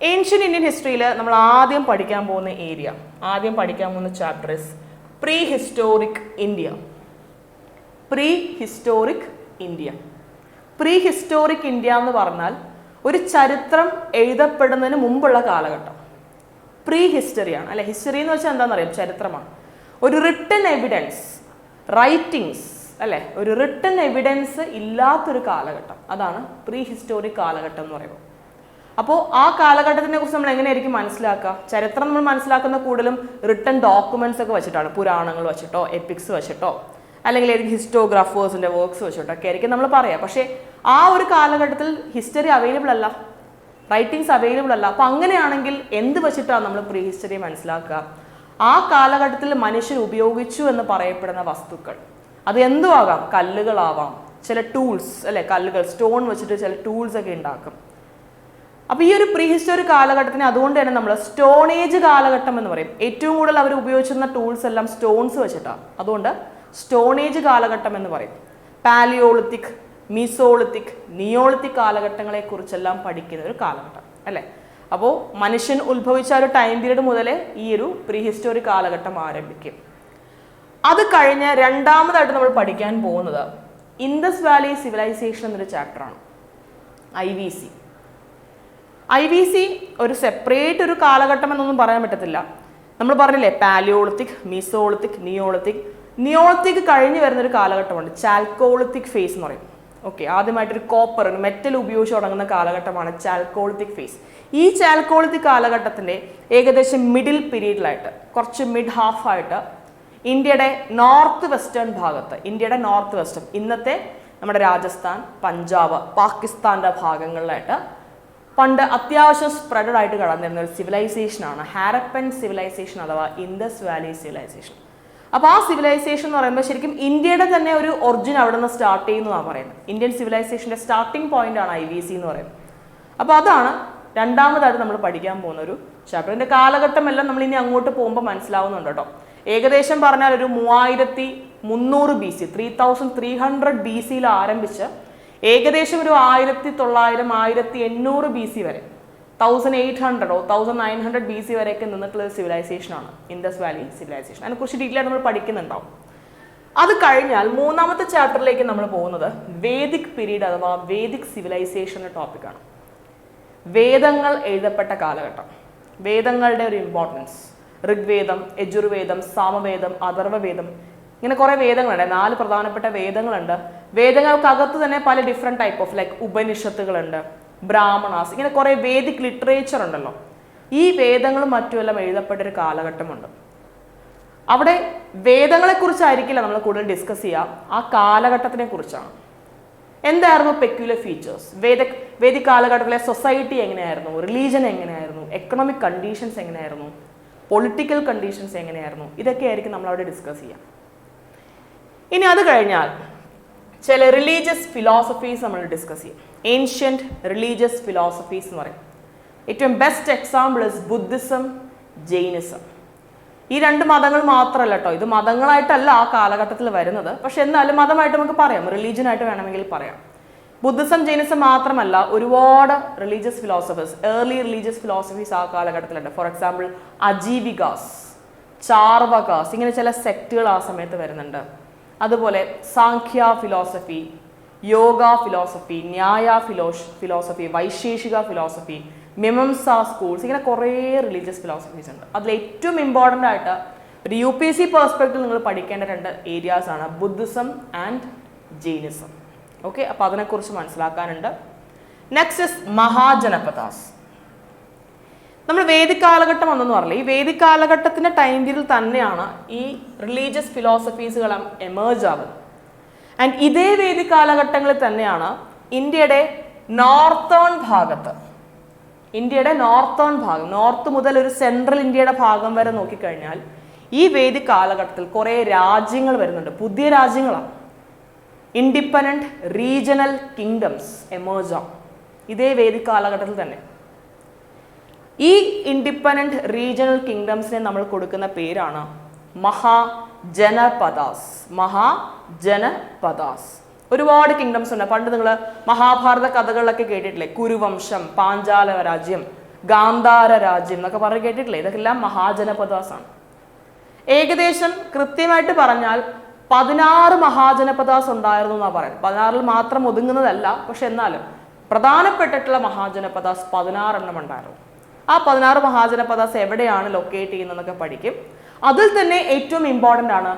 Ancient Indian ഹിസ്റ്ററിയിൽ നമ്മൾ ആദ്യം പഠിക്കാൻ പോകുന്ന ഏരിയ, ആദ്യം പഠിക്കാൻ പോകുന്ന chapter is pre historic India. Pre historic India. Pre historic India എന്ന് പറഞ്ഞാൽ ഒരു ചരിത്രം എഴുതപ്പെടുന്നതിന് മുമ്പുള്ള കാലഘട്ടം. പ്രീ ഹിസ്റ്ററിയാണ് അല്ലെ. ഹിസ്റ്ററി എന്ന് വെച്ചാൽ എന്താണെന്നറിയാം, ചരിത്രമാണ്. ഒരു റിട്ടൺ എവിഡൻസ്, റൈറ്റിങ്സ് അല്ലെ, ഒരു റിട്ടൺ എവിഡൻസ് ഇല്ലാത്തൊരു കാലഘട്ടം, അതാണ് പ്രീ ഹിസ്റ്റോറിക് കാലഘട്ടം എന്ന് പറയുമ്പോൾ. അപ്പോൾ ആ കാലഘട്ടത്തിനെ കുറിച്ച് നമ്മൾ എങ്ങനെയായിരിക്കും മനസ്സിലാക്കുക? ചരിത്രം നമ്മൾ മനസ്സിലാക്കുന്ന കൂടുതലും റിട്ടൺ ഡോക്യുമെന്റ്സ് ഒക്കെ വെച്ചിട്ടാണ്, പുരാണങ്ങൾ വെച്ചിട്ടോ എപ്പിക്സ് വെച്ചിട്ടോ അല്ലെങ്കിൽ ഏതെങ്കിലും ഹിസ്റ്റോഗ്രാഫേഴ്സിന്റെ വർക്ക്സ് വെച്ചിട്ടോ ഒക്കെ ആയിരിക്കും നമ്മൾ പറയാം. പക്ഷേ ആ ഒരു കാലഘട്ടത്തിൽ ഹിസ്റ്ററി അവൈലബിൾ അല്ല, റൈറ്റിങ്സ് അവൈലബിൾ അല്ല. അപ്പോൾ അങ്ങനെയാണെങ്കിൽ എന്ത് വെച്ചിട്ടാണ് നമ്മൾ പ്രീ ഹിസ്റ്ററി മനസ്സിലാക്കുക? ആ കാലഘട്ടത്തിൽ മനുഷ്യർ ഉപയോഗിച്ചു എന്ന് പറയപ്പെടുന്ന വസ്തുക്കൾ, അത് എന്തും ആകാം, കല്ലുകളാവാം, ചില ടൂൾസ് അല്ലെ, കല്ലുകൾ സ്റ്റോൺ വെച്ചിട്ട് ചില ടൂൾസ് ഒക്കെ ഉണ്ടാക്കും. അപ്പോൾ ഈ ഒരു പ്രീ ഹിസ്റ്റോറിക് കാലഘട്ടത്തിന് അതുകൊണ്ട് തന്നെ നമ്മൾ സ്റ്റോൺ ഏജ് കാലഘട്ടം എന്ന് പറയും. ഏറ്റവും കൂടുതൽ അവർ ഉപയോഗിച്ചിരുന്ന ടൂൾസ് എല്ലാം സ്റ്റോൺസ് വെച്ചിട്ടാണ്, അതുകൊണ്ട് സ്റ്റോൺ ഏജ് കാലഘട്ടം എന്ന് പറയും. പാലിയോളിത്തിക്, മീസോളിത്തിക്, നിയോളിത്തിക് കാലഘട്ടങ്ങളെ കുറിച്ചെല്ലാം പഠിക്കുന്ന ഒരു കാലഘട്ടം അല്ലേ. അപ്പോൾ മനുഷ്യൻ ഉത്ഭവിച്ച ഒരു ടൈം പീരീഡ് മുതലേ ഈ ഒരു പ്രീ ഹിസ്റ്റോറിക് കാലഘട്ടം ആരംഭിക്കും. അത് കഴിഞ്ഞ് രണ്ടാമതായിട്ട് നമ്മൾ പഠിക്കാൻ പോകുന്നത് ഇൻഡസ് വാലി സിവിലൈസേഷൻ എന്നൊരു ചാപ്റ്ററാണ്, IVC. IVC ഒരു സെപ്പറേറ്റ് ഒരു കാലഘട്ടം എന്നൊന്നും പറയാൻ പറ്റത്തില്ല. നമ്മൾ പറഞ്ഞില്ലേ പാലിയോളിത്തിക്, മീസോളിത്തിക്, നിയോളിത്തിക്. നിയോളിത്തിക് കഴിഞ്ഞ് വരുന്നൊരു കാലഘട്ടമുണ്ട്, ചാൽക്കോളിത്തിക് ഫേസ് എന്ന് പറയും. ഓക്കെ, ആദ്യമായിട്ടൊരു കോപ്പർ, ഒരു മെറ്റൽ ഉപയോഗിച്ച് തുടങ്ങുന്ന കാലഘട്ടമാണ് ചാൽക്കോളിത്തിക് ഫേസ്. ഈ ചാൽക്കോളിത്തിക് കാലഘട്ടത്തിൻ്റെ ഏകദേശം മിഡിൽ പീരീഡിലായിട്ട്, കുറച്ച് മിഡ് ഹാഫ് ആയിട്ട് ഇന്ത്യയുടെ നോർത്ത് വെസ്റ്റേൺ ഭാഗത്ത്, ഇന്ത്യയുടെ നോർത്ത് വെസ്റ്റേൺ, ഇന്നത്തെ നമ്മുടെ രാജസ്ഥാൻ, പഞ്ചാബ്, പാകിസ്ഥാൻ്റെ ഭാഗങ്ങളിലായിട്ട് പണ്ട് അത്യാവശ്യം സ്പ്രെഡഡ് ആയിട്ട് കടന്നിരുന്ന ഒരു സിവിലൈസേഷനാണ് ഹാരപ്പൻ സിവിലൈസേഷൻ അഥവാ ഇൻഡസ് വാലി സിവിലൈസേഷൻ. അപ്പോൾ ആ സിവിലൈസേഷൻ എന്ന് പറയുമ്പോൾ ശരിക്കും ഇന്ത്യയുടെ തന്നെ ഒരു ഒറിജിൻ അവിടെ നിന്ന് സ്റ്റാർട്ട് ചെയ്യുന്നതാണ് പറയുന്നത്. ഇന്ത്യൻ സിവിലൈസേഷൻ്റെ സ്റ്റാർട്ടിംഗ് പോയിന്റ് ആണ് IVC എന്ന് പറയുന്നത്. അപ്പോൾ അതാണ് രണ്ടാമതായിട്ട് നമ്മൾ പഠിക്കാൻ പോകുന്ന ഒരു ചാപ്റ്റർ. ഇതിൻ്റെ കാലഘട്ടമെല്ലാം നമ്മൾ ഇനി അങ്ങോട്ട് പോകുമ്പോൾ മനസ്സിലാവുന്നുണ്ട് കേട്ടോ. ഏകദേശം പറഞ്ഞാൽ ഒരു 3300 BC, 3300 BC ആരംഭിച്ച് ഏകദേശം ഒരു 1900 1800 BC വരെ, 1800 1900 BC വരെയൊക്കെ നിന്നിട്ടുള്ള സിവിലൈസേഷനാണ് ഇൻഡസ് വാലി സിവിലൈസേഷൻ. അതിനെക്കുറിച്ച് ഡീറ്റെയിൽ നമ്മൾ പഠിക്കുന്നുണ്ടാവും. അത് കഴിഞ്ഞാൽ മൂന്നാമത്തെ ചാപ്റ്ററിലേക്ക് നമ്മൾ പോകുന്നത് വേദിക് പീരീഡ് അഥവാ വേദിക് സിവിലൈസേഷൻ്റെ ടോപ്പിക്കാണ്. വേദങ്ങൾ എഴുതപ്പെട്ട കാലഘട്ടം, വേദങ്ങളുടെ ഒരു ഇമ്പോർട്ടൻസ്. ഋഗ്വേദം, യജുർവേദം, സാമവേദം, അഥർവവേദം, ഇങ്ങനെ കുറേ വേദങ്ങളുണ്ട്. 4 പ്രധാനപ്പെട്ട വേദങ്ങളുണ്ട്. വേദങ്ങൾക്കകത്ത് തന്നെ പല ഡിഫറെൻറ്റ് ടൈപ്പ് ഓഫ് ലൈക്ക് ഉപനിഷത്തുകളുണ്ട്, ബ്രാഹ്മണാസ്, ഇങ്ങനെ കുറേ വേദിക് ലിറ്ററേച്ചർ ഉണ്ടല്ലോ. ഈ വേദങ്ങളും മറ്റുമെല്ലാം എഴുതപ്പെട്ടൊരു കാലഘട്ടമുണ്ട്. അവിടെ വേദങ്ങളെക്കുറിച്ചായിരിക്കില്ല നമ്മൾ കൂടുതൽ ഡിസ്കസ് ചെയ്യുക, ആ കാലഘട്ടത്തിനെ കുറിച്ചാണ്. എന്തായിരുന്നു പെക്യുലർ ഫീച്ചേഴ്സ്, വേദിക് കാലഘട്ടത്തിലെ സൊസൈറ്റി എങ്ങനെയായിരുന്നു, റിലീജൻ എങ്ങനെയായിരുന്നു, എക്കണോമിക് കണ്ടീഷൻസ് എങ്ങനെയായിരുന്നു, പൊളിറ്റിക്കൽ കണ്ടീഷൻസ് എങ്ങനെയായിരുന്നു, ഇതൊക്കെ ആയിരിക്കും നമ്മൾ അവിടെ ഡിസ്കസ് ചെയ്യുക. ഇനി അത് കഴിഞ്ഞാൽ ചില റിലീജിയസ് ഫിലോസഫീസ് നമ്മൾ ഡിസ്കസ് ചെയ്യും. ഏൻഷ്യൻറ്റ് റിലീജിയസ് ഫിലോസഫീസ് എന്ന് പറയും. ഏറ്റവും best example is Buddhism, Jainism. ഈ 2 മതങ്ങൾ മാത്രമല്ല കേട്ടോ, ഇത് മതങ്ങളായിട്ടല്ല ആ കാലഘട്ടത്തിൽ വരുന്നത്, പക്ഷെ എന്നാലും മതമായിട്ട് നമുക്ക് പറയാം, റിലീജിയനായിട്ട് വേണമെങ്കിൽ പറയാം. ബുദ്ധിസം, ജൈനിസം മാത്രമല്ല, ഒരുപാട് religious philosophers, early religious philosophies ആ കാലഘട്ടത്തിലുണ്ട്. ഫോർ എക്സാമ്പിൾ അജീവികാസ്, ചാർവകാസ്, ഇങ്ങനെ ചില സെക്റ്റുകൾ ആ സമയത്ത് വരുന്നുണ്ട്. അതുപോലെ സാഖ്യ ഫിലോസഫി, യോഗ ഫിലോസഫി, ന്യായ ഫിലോസഫി, വൈശേഷിക ഫിലോസഫി, മിമംസ സ്കൂൾസ്, ഇങ്ങനെ കുറേ റിലീജിയസ് ഫിലോസഫീസ് ഉണ്ട്. അതിൽ ഏറ്റവും ഇമ്പോർട്ടൻ്റ് ആയിട്ട് ഒരു UPSC പെർസ്പെക്റ്റീവ് നിങ്ങൾ പഠിക്കേണ്ട 2 ഏരിയാസ് ആണ് ബുദ്ധിസം ആൻഡ് ജൈനിസം. ഓക്കെ, അപ്പോൾ അതിനെക്കുറിച്ച് മനസ്സിലാക്കാനുണ്ട്. Next is Mahajanapadas. നമ്മൾ വേദിക് കാലഘട്ടം വന്നെന്ന് പറഞ്ഞില്ല, ഈ വേദിക് കാലഘട്ടത്തിൻ്റെ ടൈം പീരിയഡിൽ തന്നെയാണ് ഈ റിലീജിയസ് ഫിലോസഫീസുകളും എമേർജ് ആവുന്നത്. ആൻഡ് ഇതേ വേദിക് കാലഘട്ടങ്ങളിൽ തന്നെയാണ് ഇന്ത്യയുടെ നോർത്തേൺ ഭാഗത്ത്, ഇന്ത്യയുടെ നോർത്തേൺ ഭാഗം, നോർത്ത് മുതൽ ഒരു സെൻട്രൽ ഇന്ത്യയുടെ ഭാഗം വരെ നോക്കിക്കഴിഞ്ഞാൽ ഈ വേദിക് കാലഘട്ടത്തിൽ കുറേ രാജ്യങ്ങൾ വരുന്നുണ്ട്, പുതിയ രാജ്യങ്ങളാണ്. ഇൻഡിപെൻഡൻറ്റ് റീജിയണൽ കിങ്ഡംസ് എമേർജ് ആവും ഇതേ വേദിക് കാലഘട്ടത്തിൽ തന്നെ. ഈ ഇൻഡിപെൻഡൻറ്റ് റീജിയണൽ കിങ്ഡംസിനെ നമ്മൾ കൊടുക്കുന്ന പേരാണ് മഹാജനപദാസ്. മഹാജനപദാസ്. ഒരുപാട് കിങ്ഡംസ് ഉണ്ട്. പണ്ട് നിങ്ങൾ മഹാഭാരത കഥകളിലൊക്കെ കേട്ടിട്ടില്ലേ, കുരുവംശം, പാഞ്ചാല രാജ്യം, ഗാന്ധാര രാജ്യം എന്നൊക്കെ പറഞ്ഞ് കേട്ടിട്ടില്ലേ? ഇതൊക്കെല്ലാം മഹാജനപദാസാണ്. ഏകദേശം കൃത്യമായിട്ട് പറഞ്ഞാൽ 16 മഹാജനപദാസ് ഉണ്ടായിരുന്നു എന്നാണ് പറയുന്നത്. 16 മാത്രം ഒതുങ്ങുന്നതല്ല, പക്ഷെ എന്നാലും പ്രധാനപ്പെട്ടിട്ടുള്ള മഹാജനപദാസ് 16 ഉണ്ടായിരുന്നു. ആ 16 മഹാജനപദാസ് എവിടെയാണ് ലൊക്കേറ്റ് ചെയ്യുന്നതെന്നൊക്കെ പഠിക്കും. അതിൽ തന്നെ ഏറ്റവും ഇമ്പോർട്ടൻ്റ് ആണ്